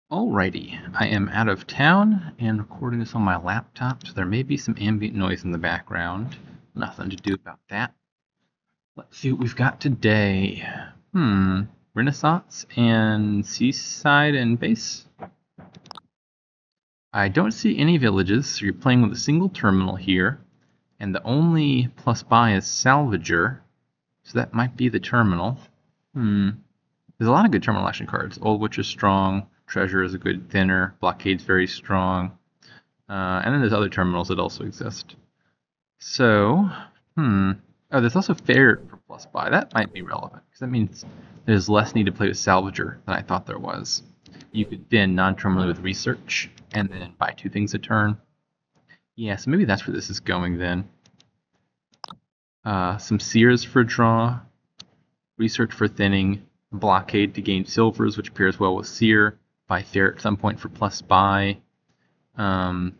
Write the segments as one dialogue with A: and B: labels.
A: Alrighty, I am out of town and recording this on my laptop, so there may be some ambient noise in the background. Nothing to do about that. Let's see what we've got today. Renaissance and Seaside and Base. I don't see any villages, so you're playing with a single terminal here, and the only plus buy is Salvager, so that might be the terminal. There's a lot of good terminal action cards. Old Witch is strong. Treasure is a good thinner. Blockade's very strong. And then there's other terminals that also exist. So, oh, there's also Fair for plus buy. That might be relevant, because that means there's less need to play with Salvager than I thought there was. You could thin non-terminally with Research, and then buy 2 things a turn. Yeah, so maybe that's where this is going then. Some Seers for draw. Research for thinning. Blockade to gain silvers, which pairs well with Seer. Buy Fair at some point for plus buy. I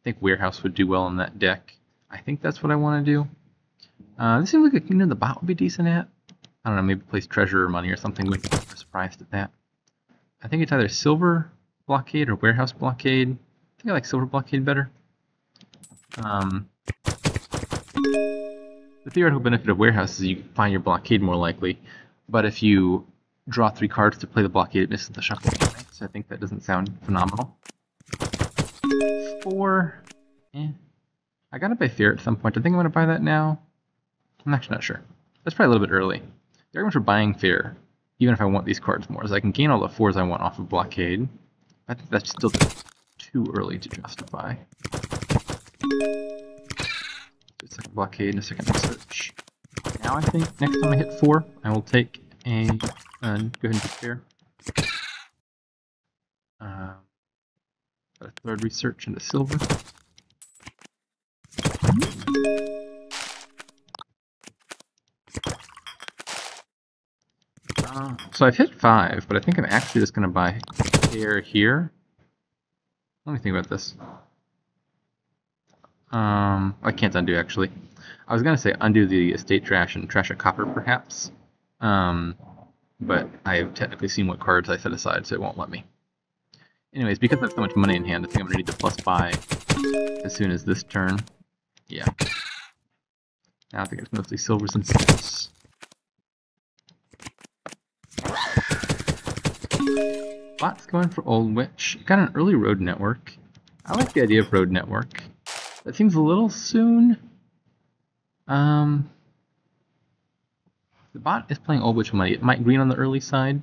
A: think Warehouse would do well in that deck. I think that's what I want to do. This seems like a Kingdom the bot would be decent at. I don't know, maybe place Treasure or Money or something. We're surprised at that. I think it's either Silver Blockade or Warehouse Blockade. I think I like Silver Blockade better. The theoretical benefit of Warehouse is you can find your Blockade more likely. But if you draw 3 cards to play the Blockade, it misses the shuffle. So I think that doesn't sound phenomenal. 4. I gotta buy Fair at some point. I think I'm gonna buy that now. I'm actually not sure. That's probably a little bit early. The argument for buying Fair, even if I want these cards more, is I can gain all the 4s I want off of Blockade. I think that's still too early to justify. A second Blockade and a second Research. Now I think next time I hit 4, I will take a go ahead and take Fair. A 3rd Research and a Silver. So I've hit 5, but I think I'm actually just going to buy Fair here. Let me think about this. I can't undo, actually. I was going to say undo the estate trash and trash a copper, perhaps. But I have technically seen what cards I set aside, so it won't let me. Anyways, because I have so much money in hand, I think I'm going to need the plus buy as soon as this turn. Yeah. Now I think it's mostly silvers and six. Bot's going for Old Witch. Got an early road network. I like the idea of road network. That seems a little soon. The bot is playing Old Witch Money. It might green on the early side,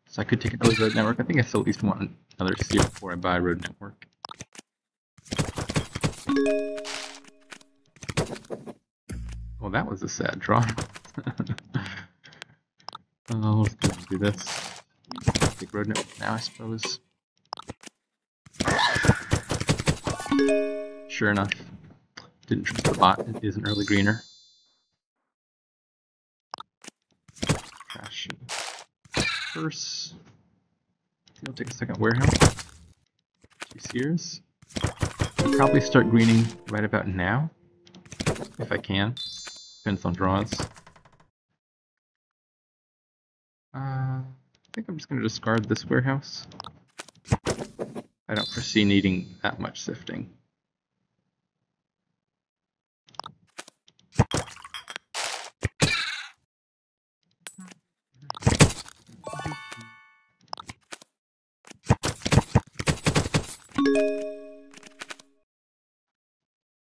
A: so I could take an early road network. I think I still at least want another seer before I buy road network. Well, that was a sad draw. Let's go and do this. Take road network now, I suppose. Sure enough, didn't trust the bot. It is an early greener. Trash first. I'll take a second warehouse. 2 seers. I'll probably start greening right about now, if I can. Depends on draws. I think I'm just going to discard this warehouse. I don't foresee needing that much sifting.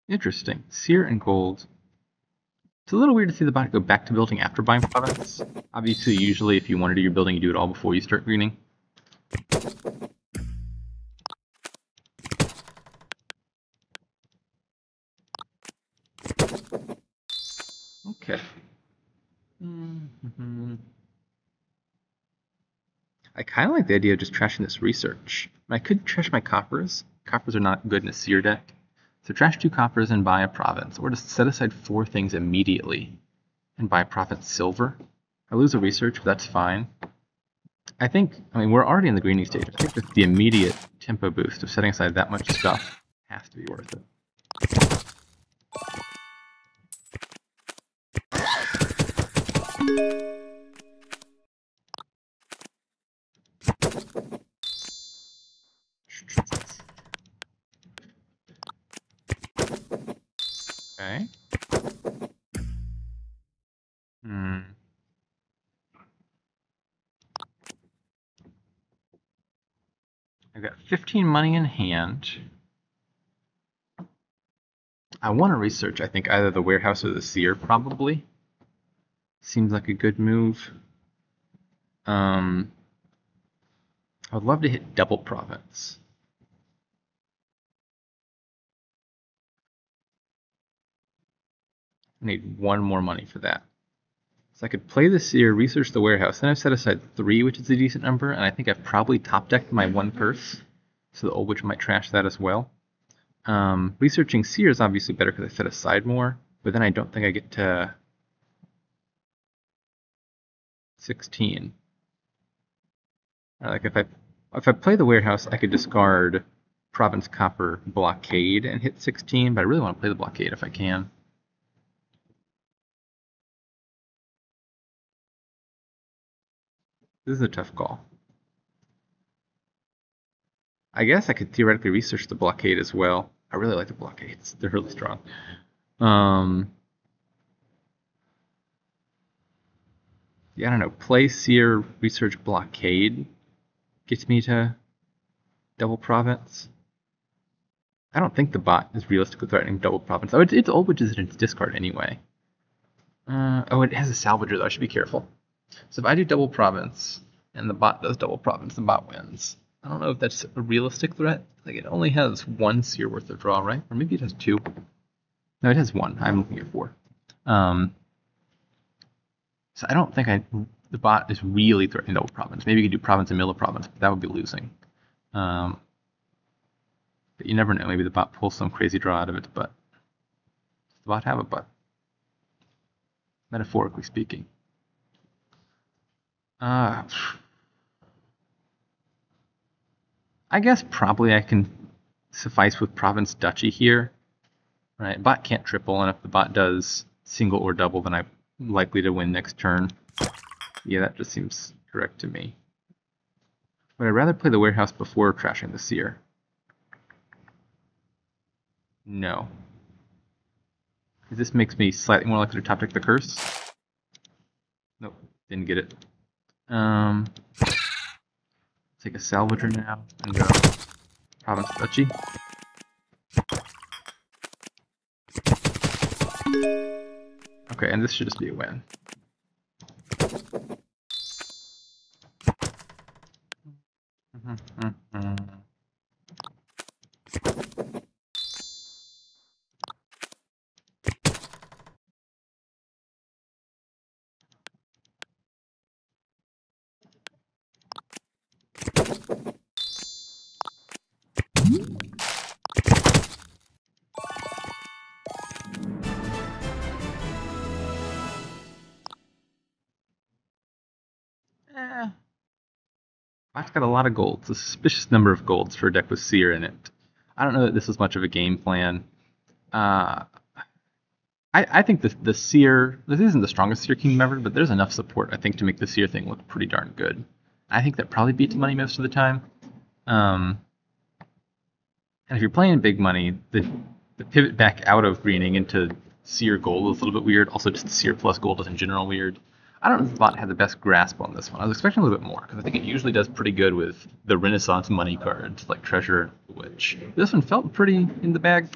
A: Interesting. Seer and gold. It's a little weird to see the bot go back to building after buying province. Obviously, usually if you want to do your building, you do it all before you start greening. Okay. I kind of like the idea of just trashing this research. I could trash my coppers. Coppers are not good in a seer deck. So trash 2 coppers and buy a province, or just set aside 4 things immediately and buy province silver. I lose a research, but that's fine. I mean, we're already in the greening stage. I think that the immediate tempo boost of setting aside that much stuff has to be worth it. Okay. I've got 15 money in hand. I want to research, I think, either the warehouse or the seer, probably. Seems like a good move. I would love to hit double province. I need one more money for that. So I could play the seer, research the warehouse. Then I've set aside 3, which is a decent number, and I think I've probably top decked my 1 curse. So the old witch might trash that as well. Researching seer is obviously better because I set aside more, but then I don't think I get to 16. Like if I play the warehouse, I could discard province copper blockade and hit 16, but I really want to play the blockade if I can. This is a tough call. I guess I could theoretically research the blockade as well. I really like the blockades. They're really strong. Yeah, I don't know. Play seer, research blockade gets me to double province. I don't think the bot is realistically threatening double province. Oh, it's old witches in its discard anyway. Oh, it has a salvager though. I should be careful. So if I do double province and the bot does double province, the bot wins. I don't know if that's a realistic threat. Like it only has 1 seer worth of draw, right? Or maybe it has 2. No, it has 1. I'm looking at 4. So I don't think the bot is really threatening double province. Maybe you could do province and middle province, but that would be losing. But you never know. Maybe the bot pulls some crazy draw out of its butt. Does the bot have a butt? Metaphorically speaking. I guess probably I can suffice with province duchy here. Right, bot can't triple, and if the bot does single or double, then I'm likely to win next turn. Yeah, that just seems correct to me. But I'd rather play the warehouse before trashing the seer. No. This makes me slightly more likely to top deck the curse. Nope, didn't get it. Take a salvager now and go province duchy. Okay, and this should just be a win. Bot's got a lot of golds, a suspicious number of golds for a deck with seer in it. I don't know that this is much of a game plan. I think the seer, this isn't the strongest seer kingdom ever, but there's enough support, I think, to make the seer thing look pretty darn good. I think that probably beats money most of the time. And if you're playing big money, the pivot back out of greening into seer gold is a little bit weird. Also, just seer plus gold is in general weird. I don't know if the bot had the best grasp on this one. I was expecting a little bit more, because I think it usually does pretty good with the Renaissance money cards, like Treasure and Witch. This one felt pretty in the bag.